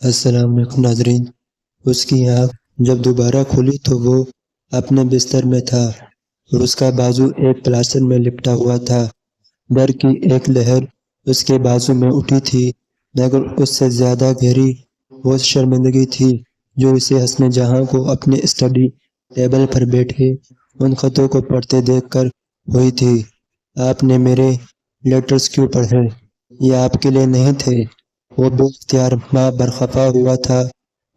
السلام علیکم ناظرین۔ اس کی آنکھ جب دوبارہ کھلی تو وہ اپنے بستر میں تھا اور اس کا بازو ایک پلاسٹر میں لپٹا ہوا تھا۔ ڈر کی ایک لہر اس کے بازو میں اٹھی تھی، مگر اس سے زیادہ گہری وہ شرمندگی تھی جو اسے حسن جہاں کو اپنے اسٹڈی ٹیبل پر بیٹھے ان خطوں کو پڑھتے دیکھ کر ہوئی تھی۔ آپ نے میرے لیٹرز کیوں پڑھے؟ یہ آپ کے لیے نہیں تھے۔ وہ بے اختیار ماں پر خفا ہوا تھا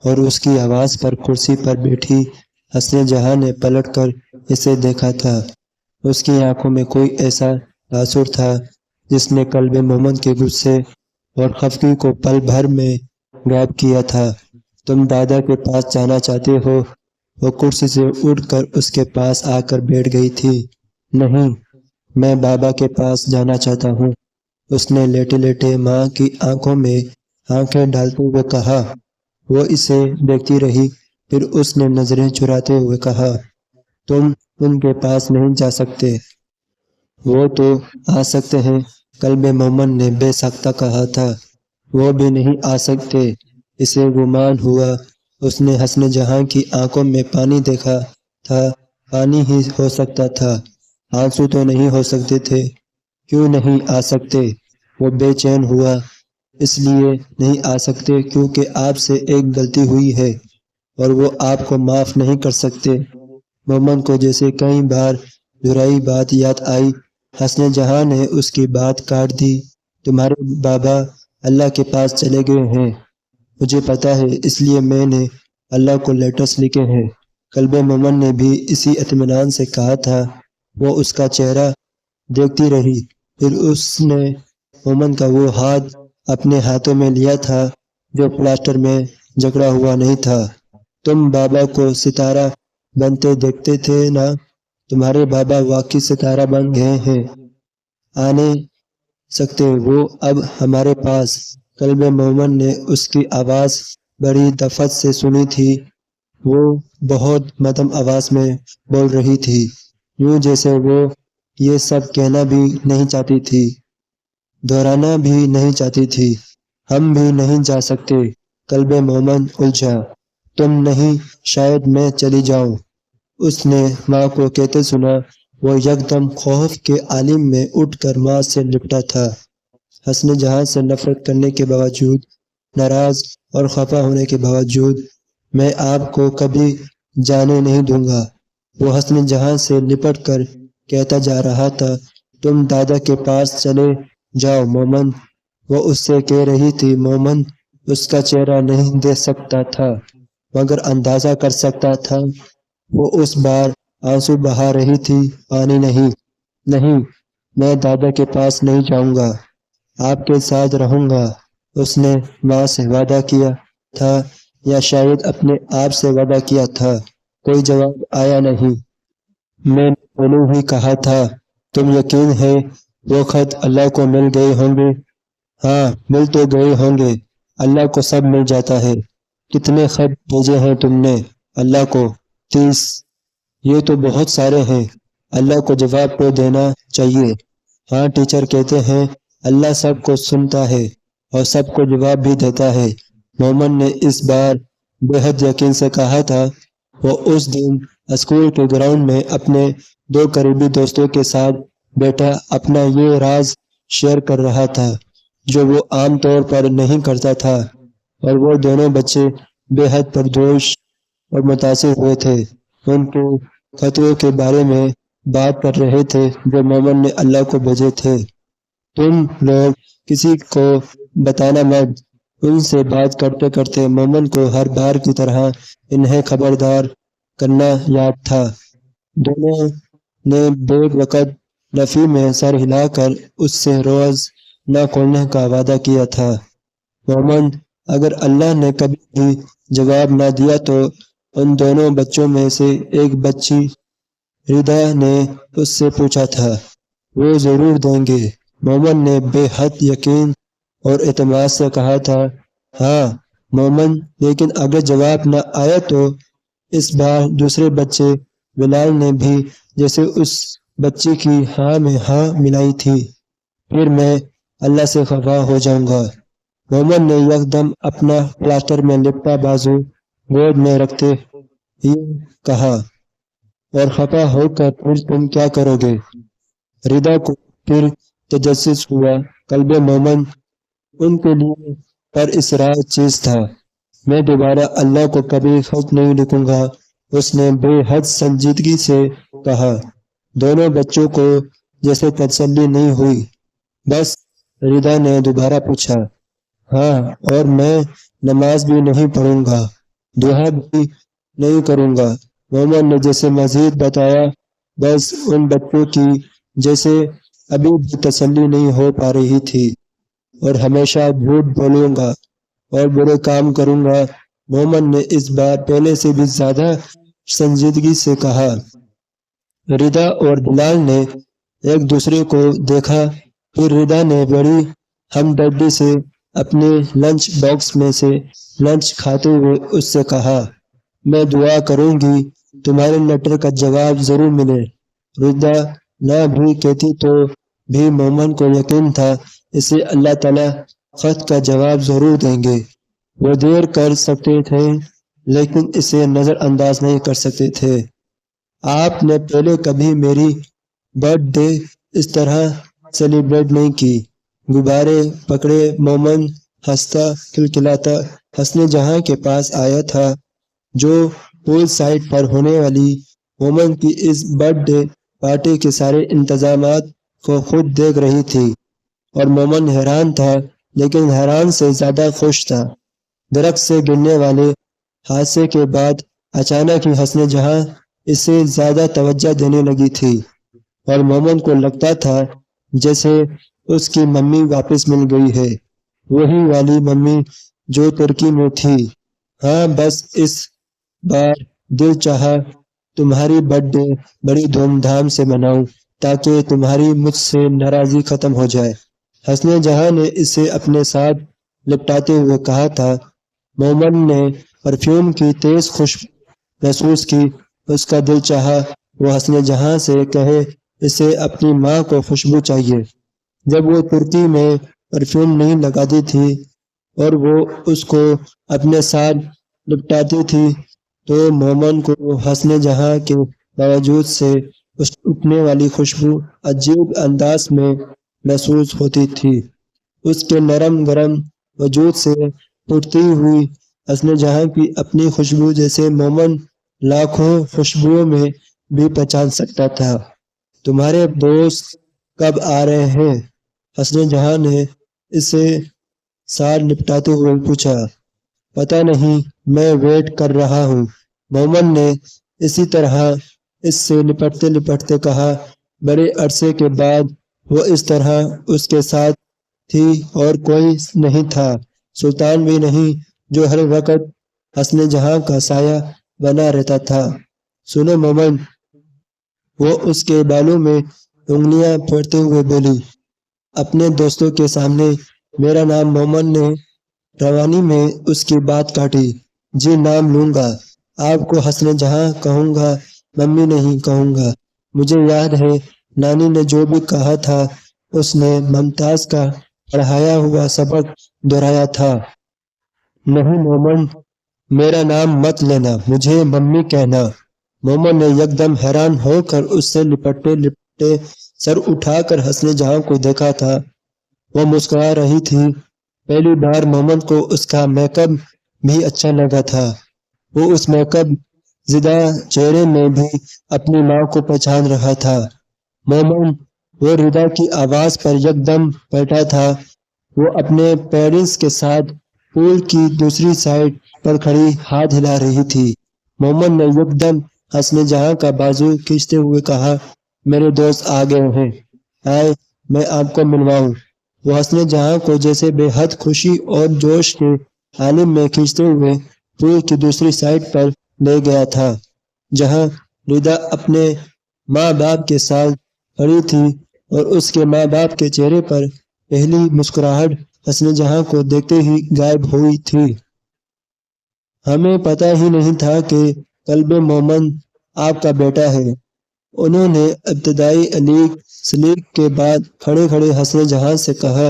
اور اس کی آواز پر کرسی پر بیٹھی حسن جہاں نے پلٹ کر اسے دیکھا تھا۔ اس کی آنکھوں میں کوئی ایسا تاثر تھا جس نے قلب مومن کے غصے اور خفگی کو پل بھر میں غائب کیا تھا۔ تم دادا کے پاس جانا چاہتے ہو؟ وہ کرسی سے اٹھ کر اس کے پاس آ کر بیٹھ گئی تھی۔ نہیں، میں بابا کے پاس جانا چاہتا ہوں، اس نے لیٹے لیٹے ماں کی آنکھوں میں آنکھیں ڈالتے ہوئے کہا۔ وہ اسے دیکھتی رہی، پھر اس نے نظریں چراتے ہوئے کہا، تم ان کے پاس نہیں جا سکتے۔ وہ تو آ سکتے ہیں، قلب مومن نے بے ساختہ کہا تھا۔ وہ بھی نہیں آ سکتے۔ اسے گمان ہوا اس نے حسن جہاں کی آنکھوں میں پانی دیکھا تھا۔ پانی ہی ہو سکتا تھا، آنسو تو نہیں ہو سکتے تھے۔ کیوں نہیں آ سکتے؟ وہ بے چین ہوا۔ اس لیے نہیں آ سکتے کیونکہ آپ سے ایک غلطی ہوئی ہے اور وہ آپ کو معاف نہیں کر سکتے۔ مومن کو جیسے کئی بار دہرائی بات یاد آئی۔ حسن جہاں نے اس کی بات کاٹ دی۔ تمہارے بابا اللہ کے پاس چلے گئے ہیں، مجھے پتا ہے، اس لیے میں نے اللہ کو لیٹرز لکھے ہیں۔ قلب مومن نے بھی اسی اطمینان سے کہا تھا۔ وہ اس کا چہرہ دیکھتی رہی، پھر اس نے مومن کا وہ ہاتھ اپنے ہاتھوں میں لیا تھا جو پلاسٹر میں جکڑا ہوا نہیں تھا۔ تم بابا کو ستارہ بنتے دیکھتے تھے نا؟ تمہارے بابا واقعی ستارہ بن گئے ہیں، آنے سکتے وہ اب ہمارے پاس؟ قلب مومن نے اس کی آواز بڑی دفعت سے سنی تھی۔ وہ بہت مدھم آواز میں بول رہی تھی، یوں جیسے وہ یہ سب کہنا بھی نہیں چاہتی تھی، دہرانا بھی نہیں چاہتی تھی۔ ہم بھی نہیں جا سکتے۔ قلب مومن الجھا۔ تم نہیں؟ شاید میں چلی جاؤں، اس نے ماں کو کہتے سنا۔ وہ یکدم خوف کے عالم میں اٹھ کر ماں سے لپٹا تھا۔ حسن جہاں سے نفرت کرنے کے باوجود، ناراض اور خفا ہونے کے باوجود، میں آپ کو کبھی جانے نہیں دوں گا، وہ حسن جہاں سے لپٹ کر کہتا جا رہا تھا۔ تم دادا کے پاس چلے جاؤ مومن، وہ اس سے کہہ رہی تھی۔ مومن اس کا چہرہ نہیں دیکھ سکتا تھا، مگر اندازہ کر سکتا تھا۔ وہ اس بار آنسو بہا رہی تھی، پانی نہیں۔ نہیں، میں دادا کے پاس نہیں جاؤں گا، آپ کے ساتھ رہوں گا، اس نے ماں سے وعدہ کیا تھا، یا شاید اپنے آپ سے وعدہ کیا تھا۔ کوئی جواب آیا نہیں۔ میں نے پہلے ہی کہا تھا، تم یقین ہے وہ خط اللہ کو مل گئے ہوں گے؟ ہاں، مل تو گئے ہوں گے، اللہ کو سب مل جاتا ہے۔ کتنے خط بھیجے ہیں تم نے اللہ کو؟ 30۔ یہ تو بہت سارے ہیں، اللہ کو جواب تو دینا چاہیے۔ ہاں، ٹیچر کہتے ہیں اللہ سب کو سنتا ہے اور سب کو جواب بھی دیتا ہے، مومن نے اس بار بے حد یقین سے کہا تھا۔ وہ اس دن اسکول کے گراؤنڈ میں اپنے 2 قریبی دوستوں کے ساتھ بیٹھا اپنا یہ راز شیئر کر رہا تھا جو وہ عام طور پر نہیں کرتا تھا، اور وہ دونوں بچے بے حد پرجوش اور متاثر ہوئے تھے۔ ان کے خطروں کے بارے میں بات کر رہے تھے جو مومن نے اللہ کو بھیجے تھے۔ تم لوگ کسی کو بتانا مت۔ ان سے بات کرتے کرتے مومن کو ہر بار کی طرح انہیں خبردار کرنا یاد تھا۔ دونوں نے بیک وقت نفی میں سر ہلا کر اس سے روز نہ کھولنے کا وعدہ کیا تھا۔ مومن، اگر اللہ نے کبھی بھی جواب نہ دیا تو ان دونوں بچوں میں سے ایک بچی ردا نے اس سے پوچھا تھا، وہ ضرور دیں گے۔ مومن نے بے حد یقین اور اعتماد سے کہا تھا، ہاں مومن، لیکن اگر جواب نہ آیا تو؟ اس بار دوسرے بچے بلال نے بھی جیسے اس بچی کی ہاں میں ہاں ملائی تھی، پھر میں اللہ سے خفا ہو جاؤں گا۔ مومن نے یکدم اپنا پلاسٹر میں لپٹا بازو گود میں رکھتے ہی کہا، اور خفا ہو کر پھر تم کیا کرو گے؟ ردا کو پھر تجسس ہوا، قلب مومن ان کے لیے پر اسرار چیز تھا۔ میں دوبارہ اللہ کو کبھی خط نہیں لکھوں گا، اس نے بے حد سنجیدگی سے کہا۔ دونوں بچوں کو جیسے تسلی نہیں ہوئی۔ بس ردا نے دوبارہ پوچھا، ہاں، اور میں نماز بھی نہیں پڑھوں گا، دعا بھی نہیں کروں گا۔ مومن نے جیسے مزید بتایا، بس ان بچوں کی جیسے ابھی بھی تسلی نہیں ہو پا رہی تھی۔ اور ہمیشہ جھوٹ بولوں گا اور برے کام کروں گا، مومن نے اس بار پہلے سے بھی زیادہ سنجیدگی سے کہا۔ ردا اور بلال نے ایک دوسرے کو دیکھا، پھر ردا نے بڑی ہمدردی سے اپنے لنچ باکس میں سے لنچ کھاتے ہوئے اس سے کہا، میں دعا کروں گی تمہارے لیٹر کا جواب ضرور ملے۔ ردا نہ بھی کہتی تو بھی مومن کو یقین تھا اسے اللہ تعالیٰ خط کا جواب ضرور دیں گے۔ وہ دیر کر سکتے تھے لیکن اسے نظر انداز نہیں کر سکتے تھے۔ آپ نے پہلے کبھی میری برتھ ڈے اس طرح سیلیبریٹ نہیں کی۔ غبارے پکڑے مومن ہنستا کھلکھلاتا حسن جہاں کے پاس آیا تھا، جو پول سائٹ پر ہونے والی مومن کی اس برتھ ڈے پارٹی کے سارے انتظامات کو خود دیکھ رہی تھی، اور مومن حیران تھا لیکن حیران سے زیادہ خوش تھا۔ درخت سے گرنے والے حادثے کے بعد اچانک ہی حسن جہاں اسے زیادہ توجہ دینے لگی تھی، اور مومن کو لگتا تھا جیسے اس کی ممی واپس مل گئی ہے، وہی والی ممی جو ترکی میں تھی۔ ہاں، بس اس بار دل چاہا تمہاری برتھ ڈے بڑی دھوم دھام سے مناؤں تاکہ تمہاری مجھ سے ناراضی ختم ہو جائے۔ حسن جہاں نے اسے اپنے ساتھ لپٹاتے ہوئے کہا تھا۔ مومن نے پرفیوم کی تیز خوشبو محسوس کی، اس کا دل چاہا وہ حسن جہاں سے کہے اسے اپنی ماں کو خوشبو چاہیے۔ جب وہ ترکی میں پرفیوم نہیں لگاتی تھی اور وہ اس کو اپنے ساتھ لپٹاتی تھی تو مومن کو حسن جہاں کے باوجود سے اس اٹھنے والی خوشبو عجیب انداز میں محسوس ہوتی تھی۔ اس کے نرم گرم وجود سے اٹھتی ہوئی حسن جہاں کی اپنی خوشبو جیسے مومن لاکھوں خوشبوؤں میں بھی پہچان سکتا تھا۔ تمہارے دوست کب آ رہے ہیں؟ حسن جہاں نے اسے ساتھ لپٹاتے ہوئے پوچھا۔ پتہ نہیں، میں ویٹ کر رہا ہوں، مومن نے اسی طرح اس سے لپٹتے لپٹتے کہا۔ بڑے عرصے کے بعد وہ اس طرح اس کے ساتھ تھی اور کوئی نہیں تھا، سلطان بھی نہیں جو ہر وقت حسن جہاں کا سایہ بنا رہتا تھا۔ سنو مومن، وہ اس کے بالوں میں انگلیاں پھیرتے ہوئے بولی۔ اپنے دوستوں کے سامنے میرا نام مومن نے روانی میں اس کی بات کاٹی۔ جی، نام لوں گا، آپ کو حسن جہاں کہوں گا، ممی نہیں کہوں گا۔ مجھے یاد ہے نانی نے جو بھی کہا تھا اس نے ممتاز کا پڑھایا ہوا سبق دہرایا تھا۔ نہیں مومن، میرا نام مت لینا، مجھے ممی کہنا۔ مومن نے یکدم حیران ہو کر اس سے لپٹتے لپٹے سر اٹھا کر حسن جہاں کو دیکھا تھا۔ وہ مسکرا رہی تھی۔ پہلی بار مومن کو اس کا میک اپ بھی اچھا لگا تھا۔ وہ اس میک اپ زدہ چہرے میں بھی اپنی ماں کو پہچان رہا تھا۔ مومن، وہ ردا کی آواز پر یکدم بیٹھا تھا۔ وہ اپنے پیرنٹس کے ساتھ پول کی دوسری سائڈ پر کھڑی ہاتھ ہلا رہی تھی۔ مومن نے یکدم حسن جہاں کا بازو کھینچتے ہوئے کہا، میرے دوست آ گئے ہیں، آئے میں آپ کو ملواؤں۔ وہ حسن جہاں کو جیسے بے حد خوشی اور جوش کے عالم میں کھینچتے ہوئے پول کی دوسری سائڈ پر لے گیا تھا، جہاں ردا اپنے ماں باپ کے ساتھ کھڑی تھی، اور اس کے ماں باپ کے چہرے پر پہلی مسکراہٹ حسن جہاں کو دیکھتے ہی غائب ہوئی تھی۔ ہمیں پتہ ہی نہیں تھا کہ قلب مومن آپ کا بیٹا ہے، انہوں نے ابتدائی علیق سلیق کے بعد کھڑے کھڑے حسن جہاں سے کہا۔